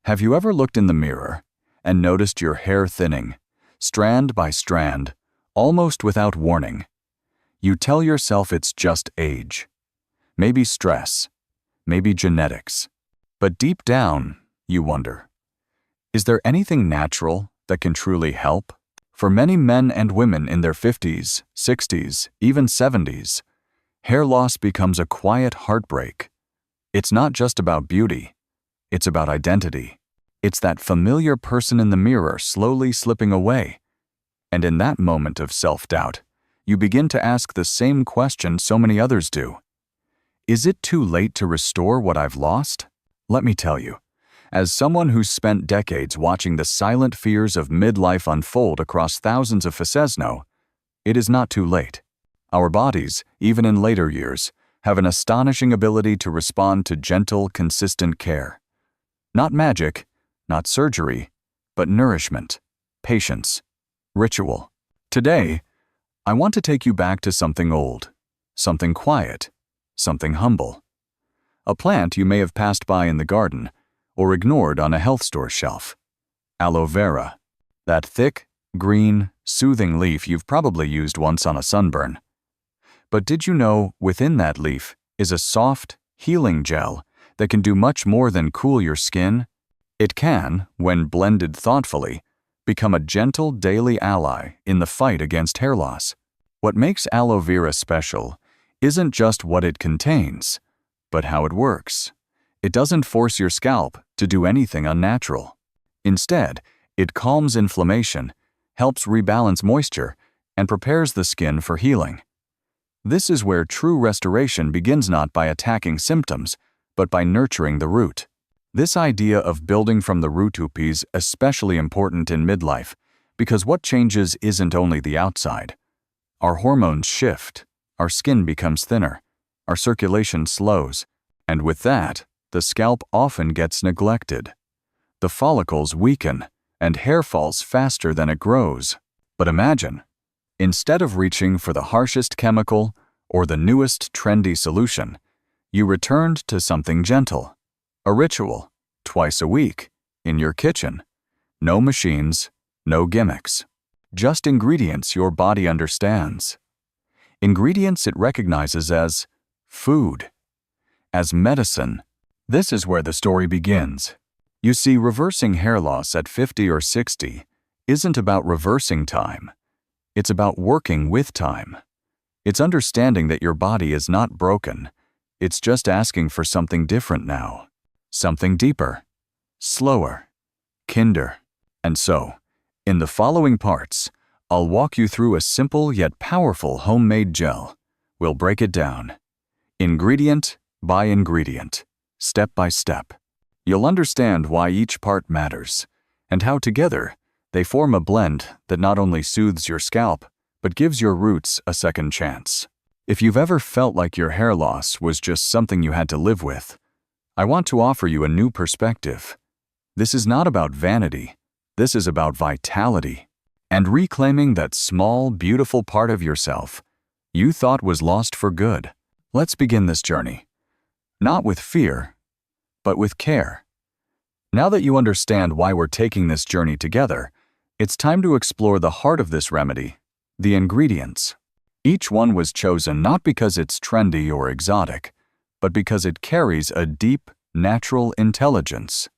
Have you ever looked in the mirror and noticed your hair thinning, strand by strand, almost without warning? You tell yourself it's just age, maybe stress, maybe genetics. But deep down, you wonder, is there anything natural that can truly help? For many men and women in their 50s, 60s, even 70s, hair loss becomes a quiet heartbreak. It's not just about beauty, it's about identity. It's that familiar person in the mirror slowly slipping away. And in that moment of self-doubt, you begin to ask the same question so many others do. Is it too late to restore what I've lost? Let me tell you, as someone who's spent decades watching the silent fears of midlife unfold across thousands of faces know, it is not too late. Our bodies, even in later years, have an astonishing ability to respond to gentle, consistent care. Not magic, not surgery, but nourishment, patience, ritual. Today, I want to take you back to something old, something quiet, something humble. A plant you may have passed by in the garden or ignored on a health store shelf. Aloe vera. That thick, green, soothing leaf you've probably used once on a sunburn. But did you know within that leaf is a soft, healing gel that can do much more than cool your skin? It can, when blended thoughtfully, become a gentle daily ally in the fight against hair loss. What makes aloe vera special isn't just what it contains, but how it works. It doesn't force your scalp to do anything unnatural. Instead, it calms inflammation, helps rebalance moisture, and prepares the skin for healing. This is where true restoration begins, not by attacking symptoms, but by nurturing the root. This idea of building from the root is especially important in midlife, because what changes isn't only the outside. Our hormones shift, our skin becomes thinner, our circulation slows, and with that, the scalp often gets neglected. The follicles weaken, and hair falls faster than it grows. But imagine, instead of reaching for the harshest chemical or the newest trendy solution, you returned to something gentle, a ritual, twice a week, in your kitchen. No machines, no gimmicks. Just ingredients your body understands. Ingredients it recognizes as food, as medicine. This is where the story begins. You see, reversing hair loss at 50 or 60 isn't about reversing time. It's about working with time. It's understanding that your body is not broken. It's just asking for something different now. Something deeper, slower, kinder. And so, in the following parts, I'll walk you through a simple yet powerful homemade gel. We'll break it down, ingredient by ingredient, step by step. You'll understand why each part matters, and how together they form a blend that not only soothes your scalp, but gives your roots a second chance. If you've ever felt like your hair loss was just something you had to live with, I want to offer you a new perspective. This is not about vanity. This is about vitality and reclaiming that small, beautiful part of yourself you thought was lost for good. Let's begin this journey, not with fear, but with care. Now that you understand why we're taking this journey together, it's time to explore the heart of this remedy, the ingredients. Each one was chosen not because it's trendy or exotic, but because it carries a deep, natural intelligence.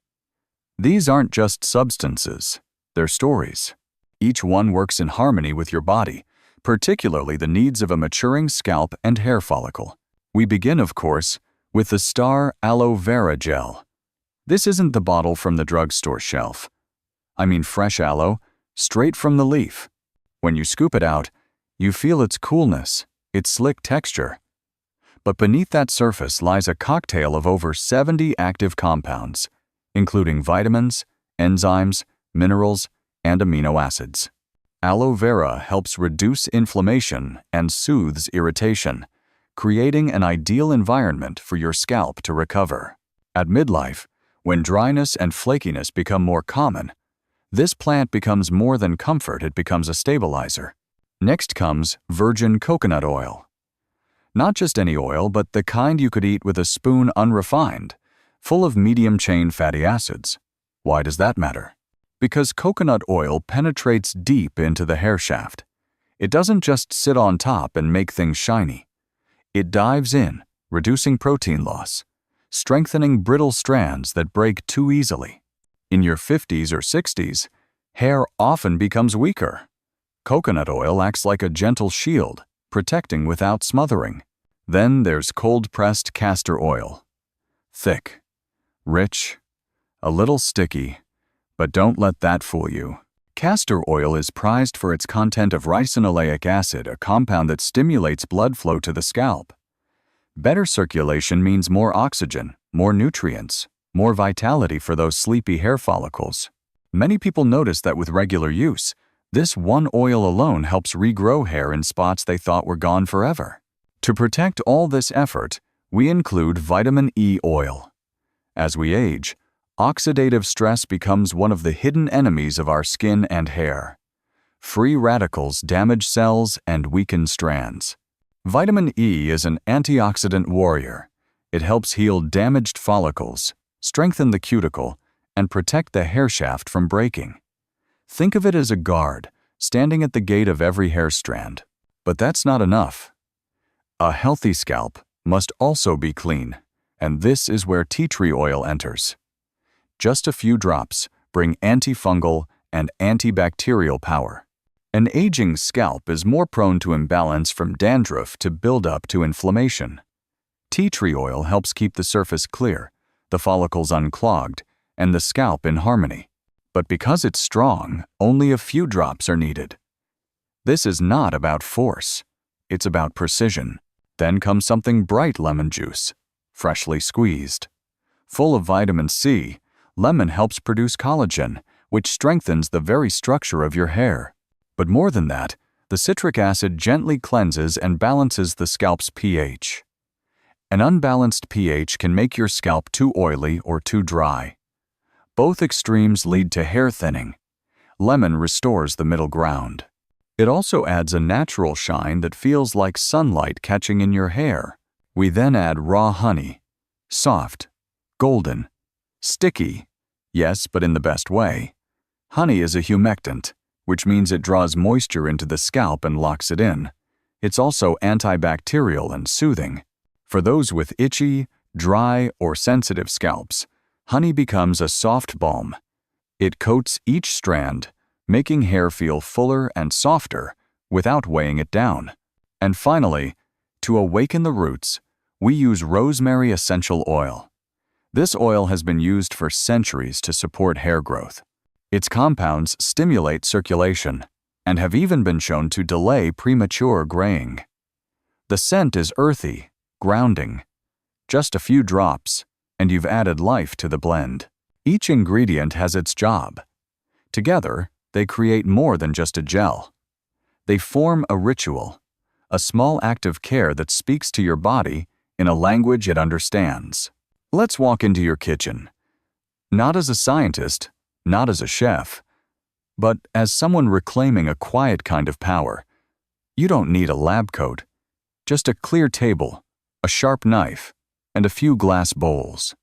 These aren't just substances, they're stories. Each one works in harmony with your body, particularly the needs of a maturing scalp and hair follicle. We begin, of course, with the Star Aloe Vera Gel. This isn't the bottle from the drugstore shelf. I mean fresh aloe, straight from the leaf. When you scoop it out, you feel its coolness, its slick texture. But beneath that surface lies a cocktail of over 70 active compounds, including vitamins, enzymes, minerals, and amino acids. Aloe vera helps reduce inflammation and soothes irritation, creating an ideal environment for your scalp to recover. At midlife, when dryness and flakiness become more common, this plant becomes more than comfort, it becomes a stabilizer. Next comes virgin coconut oil. Not just any oil, but the kind you could eat with a spoon, unrefined, full of medium-chain fatty acids. Why does that matter? Because coconut oil penetrates deep into the hair shaft. It doesn't just sit on top and make things shiny. It dives in, reducing protein loss, strengthening brittle strands that break too easily. In your 50s or 60s, hair often becomes weaker. Coconut oil acts like a gentle shield, protecting without smothering. Then there's cold-pressed castor oil. Thick, rich, a little sticky, but don't let that fool you. Castor oil is prized for its content of ricinoleic acid, a compound that stimulates blood flow to the scalp. Better circulation means more oxygen, more nutrients, more vitality for those sleepy hair follicles. Many people notice that with regular use, this one oil alone helps regrow hair in spots they thought were gone forever. To protect all this effort, we include vitamin E oil. As we age, oxidative stress becomes one of the hidden enemies of our skin and hair. Free radicals damage cells and weaken strands. Vitamin E is an antioxidant warrior. It helps heal damaged follicles, strengthen the cuticle, and protect the hair shaft from breaking. Think of it as a guard, standing at the gate of every hair strand. But that's not enough. A healthy scalp must also be clean, and this is where tea tree oil enters. Just a few drops bring antifungal and antibacterial power. An aging scalp is more prone to imbalance from dandruff to buildup to inflammation. Tea tree oil helps keep the surface clear, the follicles unclogged, and the scalp in harmony. But because it's strong, only a few drops are needed. This is not about force. It's about precision. Then comes something bright: lemon juice, freshly squeezed. Full of vitamin C, lemon helps produce collagen, which strengthens the very structure of your hair. But more than that, the citric acid gently cleanses and balances the scalp's pH. An unbalanced pH can make your scalp too oily or too dry. Both extremes lead to hair thinning. Lemon restores the middle ground. It also adds a natural shine that feels like sunlight catching in your hair. We then add raw honey. Soft, golden, sticky, yes, but in the best way. Honey is a humectant, which means it draws moisture into the scalp and locks it in. It's also antibacterial and soothing. For those with itchy, dry, or sensitive scalps, honey becomes a soft balm. It coats each strand, making hair feel fuller and softer without weighing it down. And finally, to awaken the roots, we use rosemary essential oil. This oil has been used for centuries to support hair growth. Its compounds stimulate circulation and have even been shown to delay premature graying. The scent is earthy, grounding. Just a few drops, and you've added life to the blend. Each ingredient has its job. Together, they create more than just a gel. They form a ritual, a small act of care that speaks to your body in a language it understands. Let's walk into your kitchen. Not as a scientist, not as a chef, but as someone reclaiming a quiet kind of power. You don't need a lab coat, just a clear table, a sharp knife, and a few glass bowls.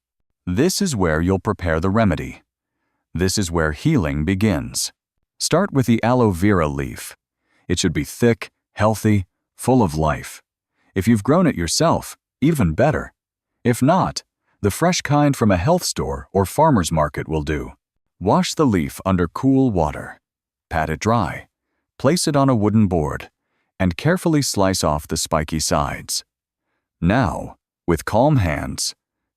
This is where you'll prepare the remedy. This is where healing begins. Start with the aloe vera leaf. It should be thick, healthy, full of life. If you've grown it yourself, even better. If not, the fresh kind from a health store or farmer's market will do. Wash the leaf under cool water. Pat it dry. Place it on a wooden board, and carefully slice off the spiky sides. Now, with calm hands,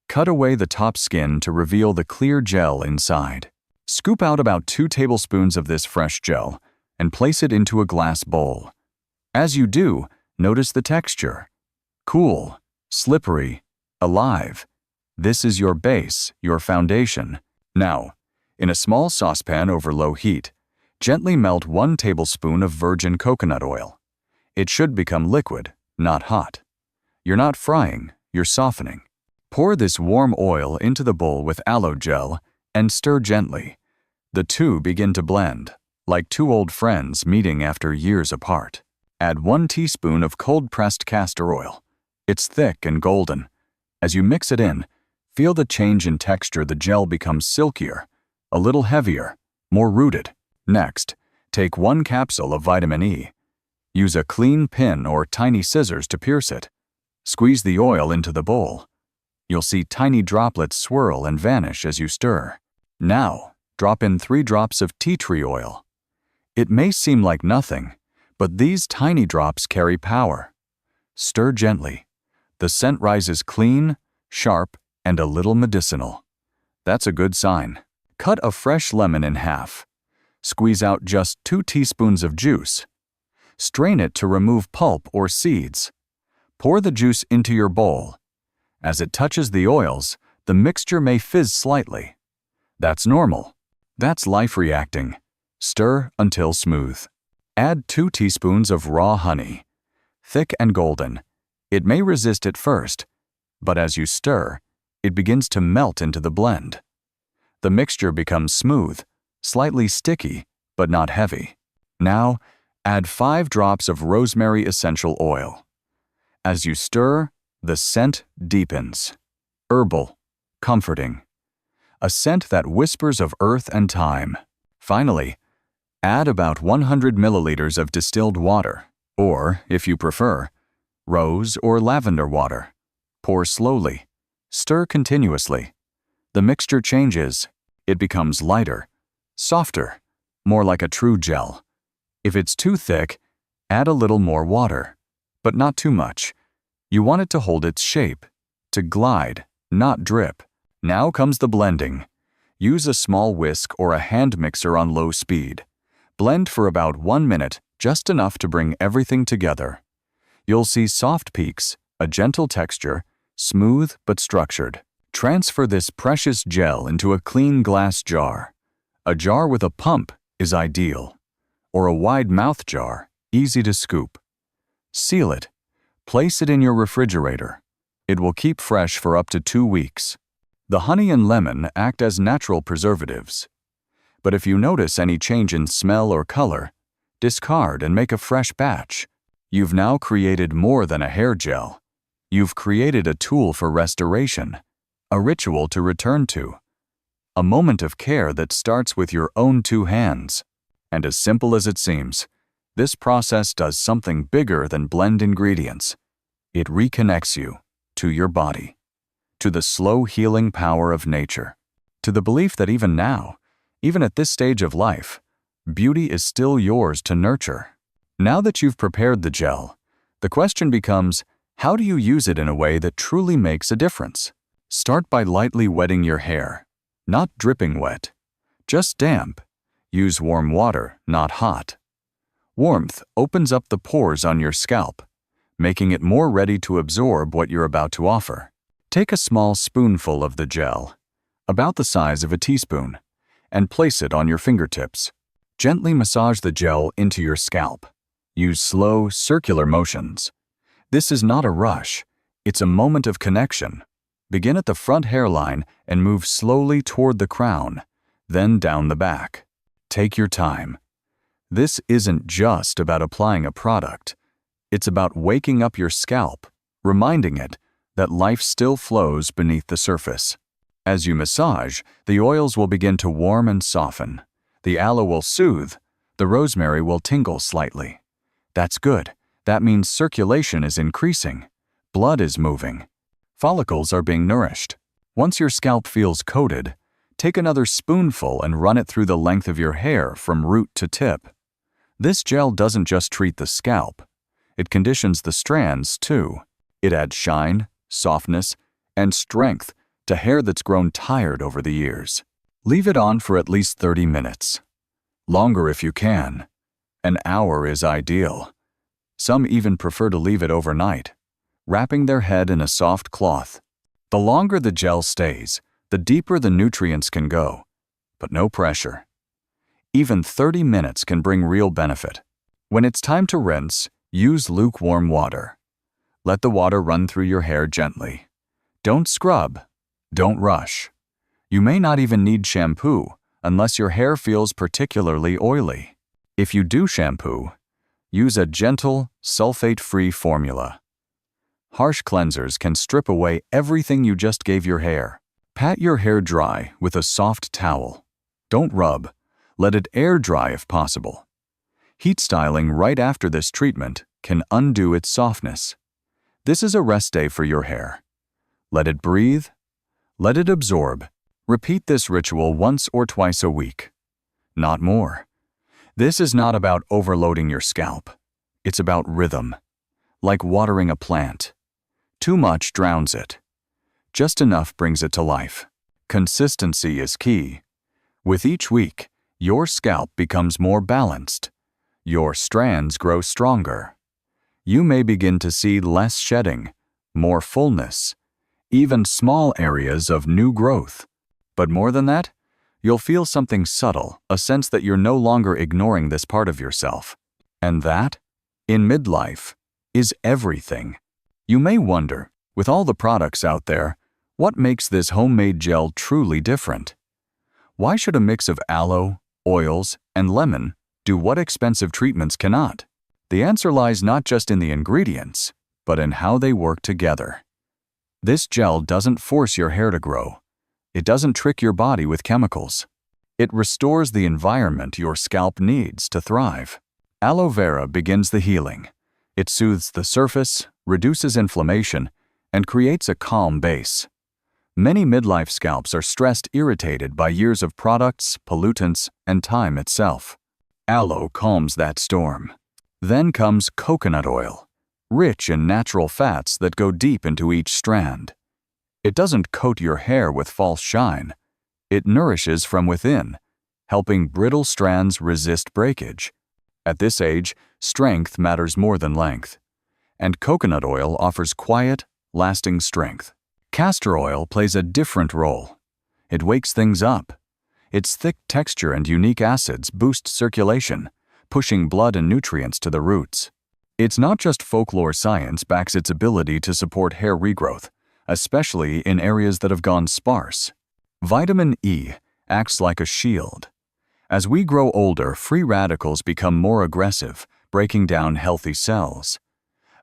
cut away the top skin to reveal the clear gel inside. Scoop out about 2 tablespoons of this fresh gel and place it into a glass bowl. As you do, notice the texture. Cool, slippery, alive. This is your base, your foundation. Now, in a small saucepan over low heat, gently melt 1 tablespoon of virgin coconut oil. It should become liquid, not hot. You're not frying, you're softening. Pour this warm oil into the bowl with aloe gel and stir gently. The two begin to blend, like 2 old friends meeting after years apart. Add 1 teaspoon of cold-pressed castor oil. It's thick and golden. As you mix it in, feel the change in texture. The gel becomes silkier, a little heavier, more rooted. Next, take 1 capsule of vitamin E. Use a clean pin or tiny scissors to pierce it. Squeeze the oil into the bowl. You'll see tiny droplets swirl and vanish as you stir. Now, drop in 3 drops of tea tree oil. It may seem like nothing, but these tiny drops carry power. Stir gently. The scent rises clean, sharp, and a little medicinal. That's a good sign. Cut a fresh lemon in half. Squeeze out just 2 teaspoons of juice. Strain it to remove pulp or seeds. Pour the juice into your bowl. As it touches the oils, the mixture may fizz slightly. That's normal. That's life reacting. Stir until smooth. Add 2 teaspoons of raw honey. Thick and golden. It may resist at first, but as you stir, it begins to melt into the blend. The mixture becomes smooth, slightly sticky, but not heavy. Now, add 5 drops of rosemary essential oil. As you stir, the scent deepens. Herbal, comforting. A scent that whispers of earth and time. Finally, add about 100 milliliters of distilled water, or, if you prefer, rose or lavender water. Pour slowly. Stir continuously. The mixture changes. It becomes lighter, softer, more like a true gel. If it's too thick, add a little more water, but not too much. You want it to hold its shape, to glide, not drip. Now comes the blending. Use a small whisk or a hand mixer on low speed. Blend for about 1 minute, just enough to bring everything together. You'll see soft peaks, a gentle texture, smooth but structured. Transfer this precious gel into a clean glass jar. A jar with a pump is ideal, or a wide mouth jar, easy to scoop. Seal it. Place it in your refrigerator. It will keep fresh for up to 2 weeks. The honey and lemon act as natural preservatives. But if you notice any change in smell or color, discard and make a fresh batch. You've now created more than a hair gel. You've created a tool for restoration, a ritual to return to, a moment of care that starts with your own 2 hands. And as simple as it seems, this process does something bigger than blend ingredients. It reconnects you to your body, to the slow healing power of nature, to the belief that even now, even at this stage of life, beauty is still yours to nurture. Now that you've prepared the gel, the question becomes, how do you use it in a way that truly makes a difference? Start by lightly wetting your hair, not dripping wet, just damp. Use warm water, not hot. Warmth opens up the pores on your scalp, making it more ready to absorb what you're about to offer. Take a small spoonful of the gel, about the size of a teaspoon, and place it on your fingertips. Gently massage the gel into your scalp. Use slow, circular motions. This is not a rush. It's a moment of connection. Begin at the front hairline and move slowly toward the crown, then down the back. Take your time. This isn't just about applying a product. It's about waking up your scalp, reminding it that life still flows beneath the surface. As you massage, the oils will begin to warm and soften. The aloe will soothe. The rosemary will tingle slightly. That's good. That means circulation is increasing. Blood is moving. Follicles are being nourished. Once your scalp feels coated, take another spoonful and run it through the length of your hair from root to tip. This gel doesn't just treat the scalp. It conditions the strands, too. It adds shine, softness, and strength to hair that's grown tired over the years. Leave it on for at least 30 minutes. Longer if you can. An hour is ideal. Some even prefer to leave it overnight, wrapping their head in a soft cloth. The longer the gel stays, the deeper the nutrients can go, but no pressure. Even 30 minutes can bring real benefit. When it's time to rinse, use lukewarm water. Let the water run through your hair gently. Don't scrub. Don't rush. You may not even need shampoo unless your hair feels particularly oily. If you do shampoo, use a gentle, sulfate-free formula. Harsh cleansers can strip away everything you just gave your hair. Pat your hair dry with a soft towel. Don't rub. Let it air dry if possible. Heat styling right after this treatment can undo its softness. This is a rest day for your hair. Let it breathe. Let it absorb. Repeat this ritual once or twice a week. Not more. This is not about overloading your scalp. It's about rhythm, like watering a plant. Too much drowns it. Just enough brings it to life. Consistency is key. With each week, your scalp becomes more balanced. Your strands grow stronger. You may begin to see less shedding, more fullness, even small areas of new growth. But more than that, you'll feel something subtle, a sense that you're no longer ignoring this part of yourself. And that, in midlife, is everything. You may wonder, with all the products out there, what makes this homemade gel truly different? Why should a mix of aloe, oils, and lemon do what expensive treatments cannot? The answer lies not just in the ingredients, but in how they work together. This gel doesn't force your hair to grow. It doesn't trick your body with chemicals. It restores the environment your scalp needs to thrive. Aloe vera begins the healing. It soothes the surface, reduces inflammation, and creates a calm base. Many midlife scalps are stressed, irritated by years of products, pollutants, and time itself. Aloe calms that storm. Then comes coconut oil, rich in natural fats that go deep into each strand. It doesn't coat your hair with false shine. It nourishes from within, helping brittle strands resist breakage. At this age, strength matters more than length. And coconut oil offers quiet, lasting strength. Castor oil plays a different role. It wakes things up. Its thick texture and unique acids boost circulation, pushing blood and nutrients to the roots. It's not just folklore, science backs its ability to support hair regrowth, especially in areas that have gone sparse. Vitamin E acts like a shield. As we grow older, free radicals become more aggressive, breaking down healthy cells.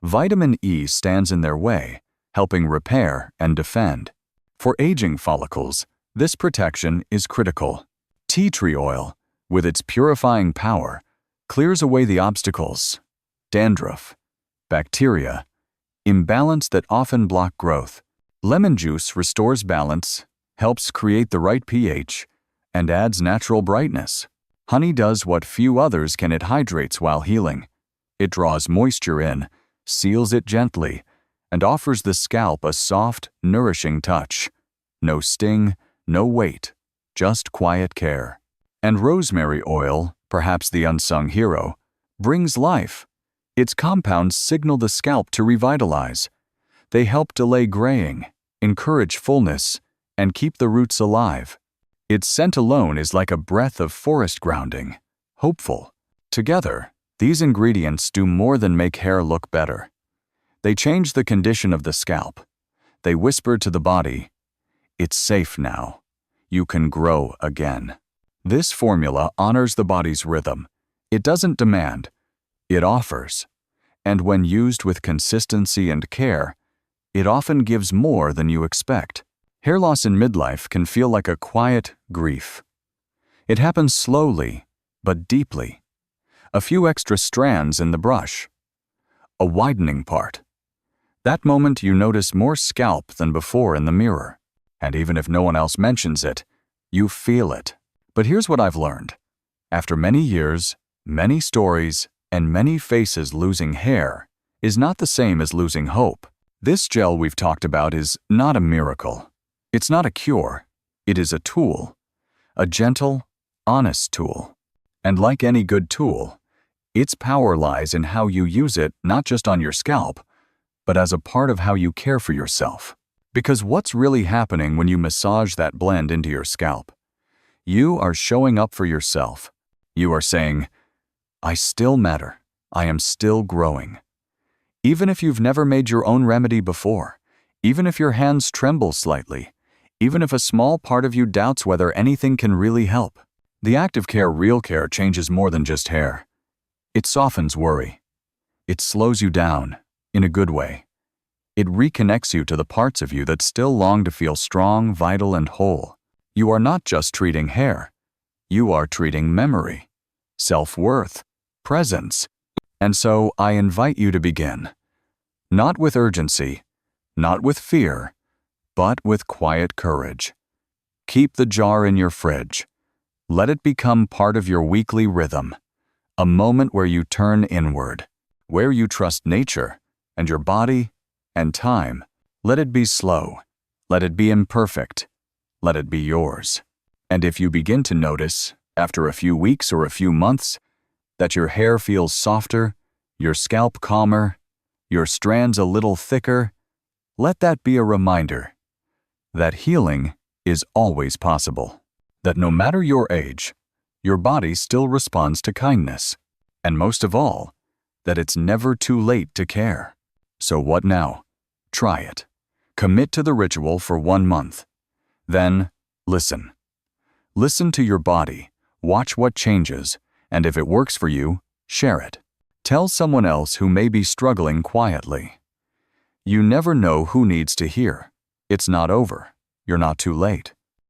Vitamin E stands in their way, helping repair and defend. For aging follicles, this protection is critical. Tea tree oil, with its purifying power, clears away the obstacles, dandruff, bacteria, imbalance that often block growth. Lemon juice restores balance, helps create the right pH, and adds natural brightness. Honey does what few others can. It hydrates while healing. It draws moisture in, seals it gently, and offers the scalp a soft, nourishing touch. No sting, no weight, just quiet care. And rosemary oil, perhaps the unsung hero, brings life. Its compounds signal the scalp to revitalize. They help delay graying, encourage fullness, and keep the roots alive. Its scent alone is like a breath of forest grounding, hopeful. Together, these ingredients do more than make hair look better. They change the condition of the scalp. They whisper to the body, "It's safe now. You can grow again." This formula honors the body's rhythm. It doesn't demand, it offers. And when used with consistency and care, it often gives more than you expect. Hair loss in midlife can feel like a quiet grief. It happens slowly, but deeply. A few extra strands in the brush. A widening part. That moment you notice more scalp than before in the mirror. And even if no one else mentions it, you feel it. But here's what I've learned. After many years, many stories, and many faces, losing hair is not the same as losing hope. This gel we've talked about is not a miracle. It's not a cure. It is a tool. A gentle, honest tool. And like any good tool, its power lies in how you use it, not just on your scalp, but as a part of how you care for yourself. Because what's really happening when you massage that blend into your scalp? You are showing up for yourself. You are saying, "I still matter. I am still growing." Even if you've never made your own remedy before, even if your hands tremble slightly, even if a small part of you doubts whether anything can really help, the Active Care Real Care changes more than just hair. It softens worry. It slows you down, in a good way. It reconnects you to the parts of you that still long to feel strong, vital, and whole. You are not just treating hair. You are treating memory, self-worth, presence. And so I invite you to begin. Not with urgency, not with fear, but with quiet courage. Keep the jar in your fridge. Let it become part of your weekly rhythm, a moment where you turn inward, where you trust nature and your body and time. Let it be slow. Let it be imperfect. Let it be yours. And if you begin to notice, after a few weeks or a few months, that your hair feels softer, your scalp calmer, your strands a little thicker, let that be a reminder that healing is always possible. That no matter your age, your body still responds to kindness. And most of all, that it's never too late to care. So what now? Try it. Commit to the ritual for 1 month. Then, listen. Listen to your body, watch what changes, and if it works for you, share it. Tell someone else who may be struggling quietly. You never know who needs to hear. It's not over. You're not too late.